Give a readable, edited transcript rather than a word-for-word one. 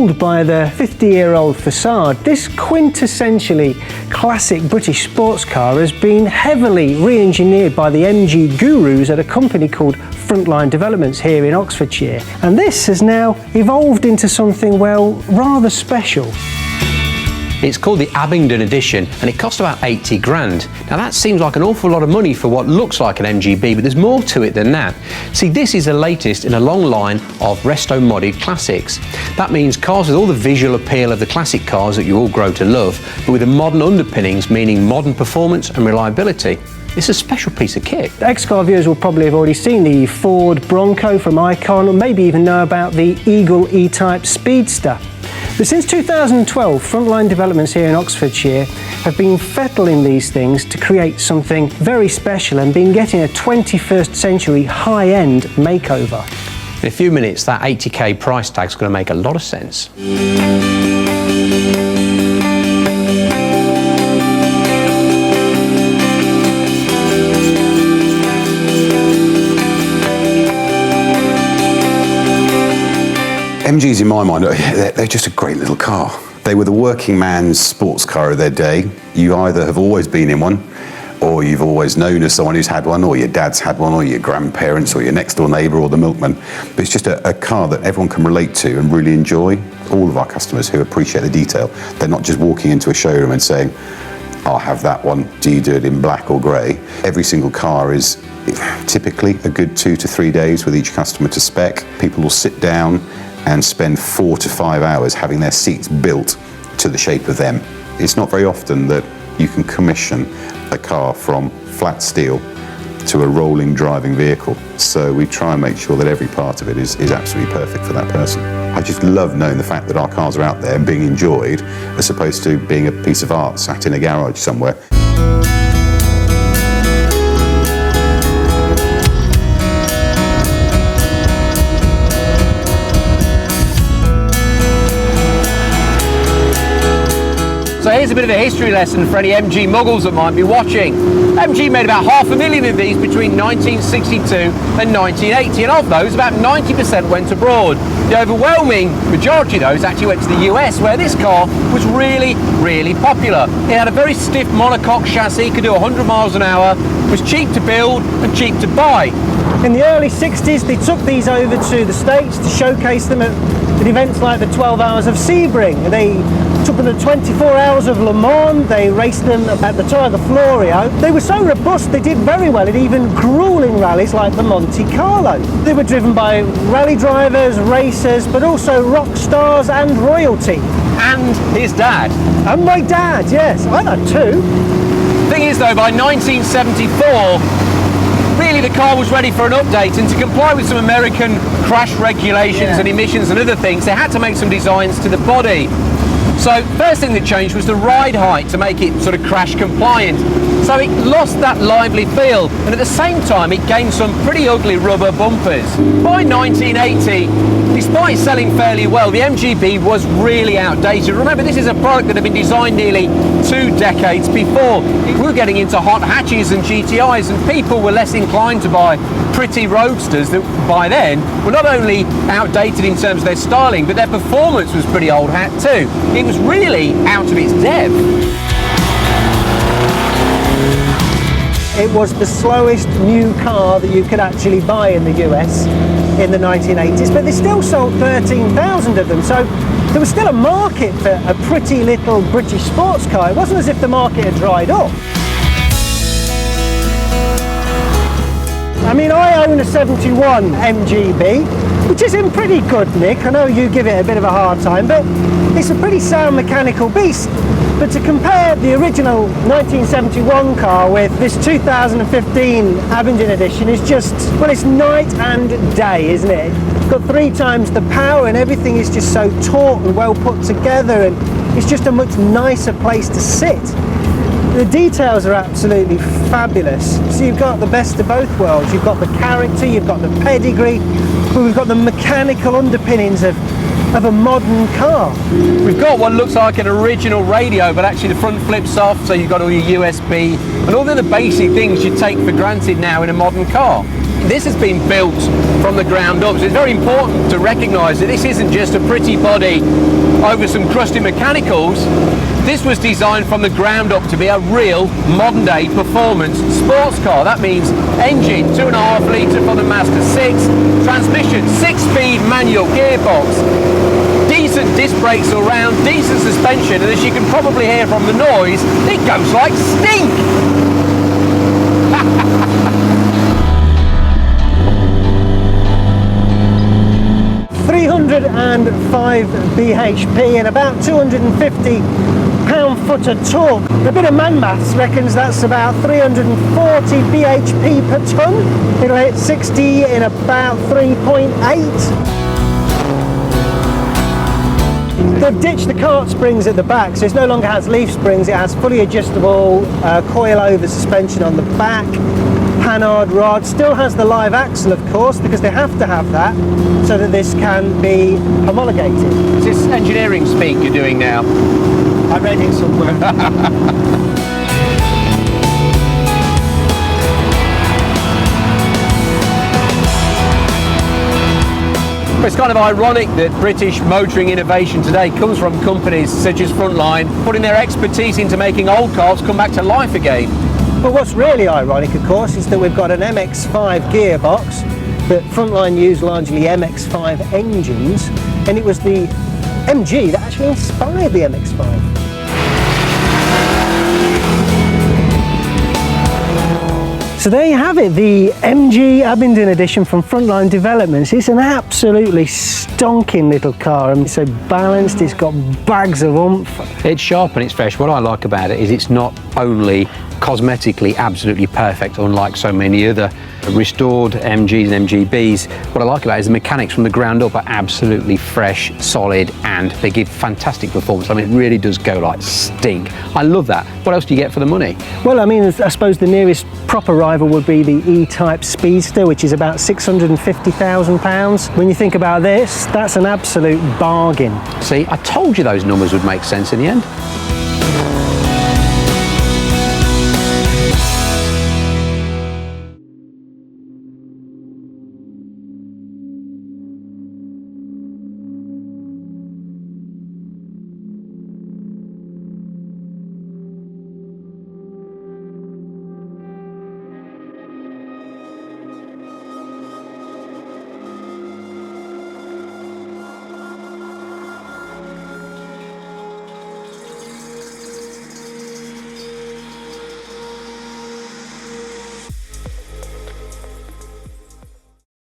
fooled by the 50-year-old facade. This quintessentially classic British sports car has been heavily re-engineered by the MG gurus at a company called Frontline Developments here in Oxfordshire. And this has now evolved into something, well, rather special. It's called the Abingdon Edition and it cost about 80 grand. Now that seems like an awful lot of money for what looks like an MGB, but there's more to it than that. See, this is the latest in a long line of resto-modded classics. That means cars with all the visual appeal of the classic cars that you all grow to love, but with the modern underpinnings, meaning modern performance and reliability. It's a special piece of kit. XCAR viewers will probably have already seen the Ford Bronco from Icon, or maybe even know about the Eagle E-Type Speedster. But since 2012, Frontline Developments here in Oxfordshire have been fettling these things to create something very special and been getting a 21st century high-end makeover. In a few minutes, that 80k price tag's going to make a lot of sense. MGs, in my mind, they're just a great little car. They were the working man's sports car of their day. You either have always been in one, or you've always known of someone who's had one, or your dad's had one, or your grandparents, or your next door neighbour, or the milkman. But it's just a car that everyone can relate to and really enjoy. All of our customers who appreciate the detail, they're not just walking into a showroom and saying, I'll have that one, do you do it in black or grey? Every single car is typically a good 2 to 3 days with each customer to spec. People will sit down and spend 4 to 5 hours having their seats built to the shape of them. It's not very often that you can commission a car from flat steel to a rolling driving vehicle. So we try and make sure that every part of it is absolutely perfect for that person. I just love knowing the fact that our cars are out there and being enjoyed as opposed to being a piece of art sat in a garage somewhere. So here's a bit of a history lesson for any MG muggles that might be watching. MG made about 500,000 of these between 1962 and 1980, and of those, about 90% went abroad. The overwhelming majority of those actually went to the US, where this car was really, really popular. It had a very stiff monocoque chassis, could do 100 miles an hour, was cheap to build and cheap to buy. In the early 60s, they took these over to the States to showcase them at events like the 12 Hours of Sebring. They took them to 24 Hours of Le Mans. They raced them at the Tour de Florio. They were so robust, they did very well in even grueling rallies like the Monte Carlo. They were driven by rally drivers, racers, but also rock stars and royalty. And his dad. And my dad, yes. I had too. Thing is though, by 1974, really the car was ready for an update, and to comply with some American crash regulations and emissions and other things, they had to make some designs to the body. So first thing that changed was the ride height to make it sort of crash compliant. So it lost that lively feel, and at the same time it gained some pretty ugly rubber bumpers. By 1980, despite selling fairly well, the MGB was really outdated. Remember, this is a product that had been designed nearly 2 decades before. We were getting into hot hatches and GTIs, and people were less inclined to buy pretty roadsters that by then were not only outdated in terms of their styling, but their performance was pretty old hat too. It was really out of its depth. It was the slowest new car that you could actually buy in the US in the 1980s, but they still sold 13,000 of them, so there was still a market for a pretty little British sports car. It wasn't as if the market had dried up. I mean, I own a 71 MGB, which is in pretty good nick. I know you give it a bit of a hard time, but it's a pretty sound mechanical beast. But to compare the original 1971 car with this 2015 Abingdon Edition is just, well, it's night and day, isn't it? It's got 3 times the power and everything is just so taut and well put together, and it's just a much nicer place to sit. The details are absolutely fabulous. So you've got the best of both worlds. You've got the character, you've got the pedigree, but we've got the mechanical underpinnings of a modern car. We've got what looks like an original radio, but actually the front flips off, so you've got all your USB and all the other basic things you take for granted now in a modern car. This has been built from the ground up, so it's very important to recognise that this isn't just a pretty body over some crusty mechanicals. This was designed from the ground up to be a real modern day performance sports car. That means engine 2.5 litre for the Mazda 6, transmission 6-speed manual gearbox, decent disc brakes all round, decent suspension, and as you can probably hear from the noise, it goes like stink! 305 bhp and about 250 pound-foot of torque. A bit of man maths reckons that's about 340 bhp per tonne. It'll hit 60 in about 3.8. They've ditched the cart springs at the back, so it no longer has leaf springs. It has fully adjustable coil-over suspension on the back. Panhard rod, still has the live axle of course, because they have to have that so that this can be homologated. Is this engineering speak you're doing now? I read it somewhere. It's kind of ironic that British motoring innovation today comes from companies such as Frontline, putting their expertise into making old cars come back to life again. But what's really ironic, of course, is that we've got an MX-5 gearbox, that Frontline used largely MX-5 engines, and it was the MG that actually inspired the MX-5. So there you have it, the MG Abingdon Edition from Frontline Developments. It's an absolutely stonking little car, and it's so balanced, it's got bags of oomph. It's sharp and it's fresh. What I like about it is it's not only cosmetically absolutely perfect, unlike so many other restored MGs and MGBs. What I like about it is the mechanics from the ground up are absolutely fresh, solid, and they give fantastic performance. I mean, it really does go like stink. I love that. What else do you get for the money? Well, I mean, I suppose the nearest proper rival would be the E-Type Speedster, which is about £650,000. When you think about this, that's an absolute bargain. See, I told you those numbers would make sense in the end.